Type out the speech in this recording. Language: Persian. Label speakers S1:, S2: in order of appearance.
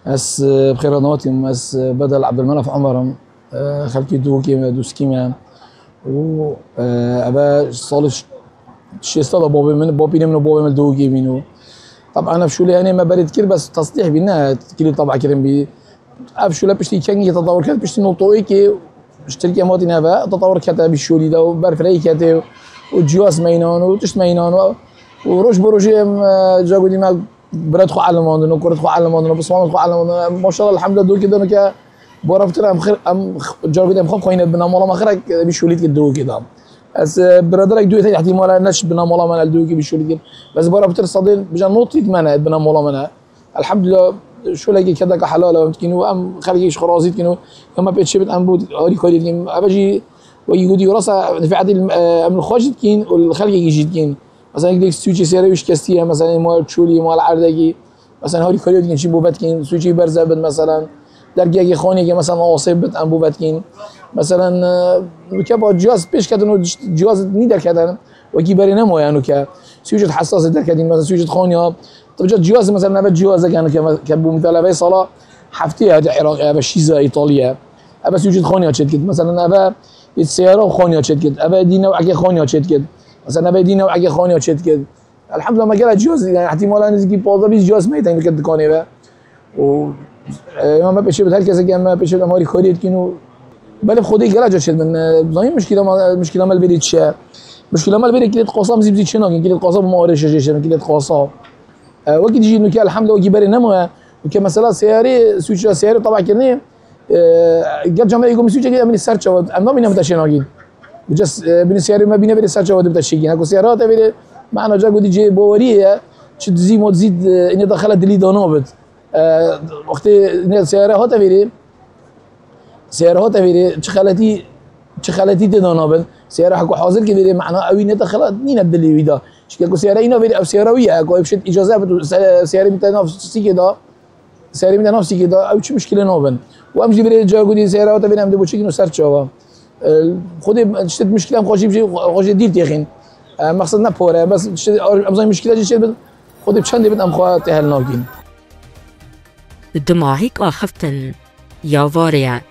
S1: اس بخيراناتي اس بدل عبد المنعم عمرم خلقي دوكي دوسكيما و ابا صالح شي استاذ بابي من بابي من بابي من دوكي منو طبعا انا بشولي يعني ما بريد كثير بس تصليح بينا كلي طبعا كريم بي ابشولا بشتي كان يتطور كان بشتي نوطوي كي اشتركي ماتي نافا تطور كتا بالشولي ده وبعرف راي كتا وجواز مينان وتشت مينان وروش بروجي جا قولي ما برد خو علماندن وكرة خو علماندن وبصمان خو علماندن ما شاء الله الحمد لله دوكي ده كا بورفتر ام خير ام جا قولي ام خو خوينه بنا مولا ما خيرك بالشولي كدوكي ده بس برادرك دوي تحت مالا نش بنا مولا من الدوكي بالشولي بس بورفتر صدين بجا نوطي منا بنا مولا منها الحمد لله شو لاقي كذا كحلاله ومتكينو ام خليش خرازيت كينو لما بيتشبت ام بود هاري كولي كين ابجي ويجودي راسا في عادي ام الخواجد كين والخلق يجي كين مثلا يديك سويتشي سيري وش كاستيه مثلا مال تشولي مال عردقي مثلا هاري كولي كين شي بوبات كين سويتشي برزبد مثلا درجه خاني مثلا واصيب ام بوبات كين مثلا كبا جواز بيش كدن جواز نيدر كدن وكي برينا مو يعني ك سويتش حساس در كدين مثلا سويتش خانيا طب جات جواز مثلا نبات جواز كان كبو مثلا في صلاة حفتي هذا العراق أبا شيزا إيطاليا أبا سويت خانية شد مثلا أبا السيارة وخانية شد أبا دينا وعكي خانية شد مثلا أبا دينا وعكي خانية شد الحمد لله ما قالت جواز يعني احتمالا نزكي بازا بيز جواز ميتين كده كاني بقى و ما بيش بده هالكذا كان ما بيش بده ماري خالد كينو بل خودي قال شد من ضايم مشكلة ما البيتش مشكلة ما البيت كليت قاصام زي بزيد شنو كليت قاصام ما أوريش شيء كليت قاصام وقت يجي انه الحمد لله وجبري نمو وكمثلا سياري سويتش سياري طبعا كني قد جماعه يقوم سويتش من السيرش اما من متشناجين بجس بين السياري ما بين السيرش ود بتشيجين اكو سيارات بين معنا جا قد يجي بوريه شد زي ما تزيد ان دخلت دلي دونوبت وقت السياره هات بيري سياره هات بيري تخلتي دونوبت سياره حكو حاضر كبيره معنا اوي ندخلت نين بدلي ويدا شكل سيارة إنه بيد أو سيارة وياه كوي بشت إجازة بتو سيارة متنافس كده سيارة متنافس كده أو شو مشكلة نوبن وأمشي بري جا قولي سيارة وتبين أم دبوشي كنو سرت شوا خدي شت مشكلة مخاشي بشي خاشي دير تيخين مقصد نبورة بس شت أمزاي مشكلة جي شت خدي بشندي بد أم خوا تهل ناقين
S2: دماغك أخفتن يا فاريا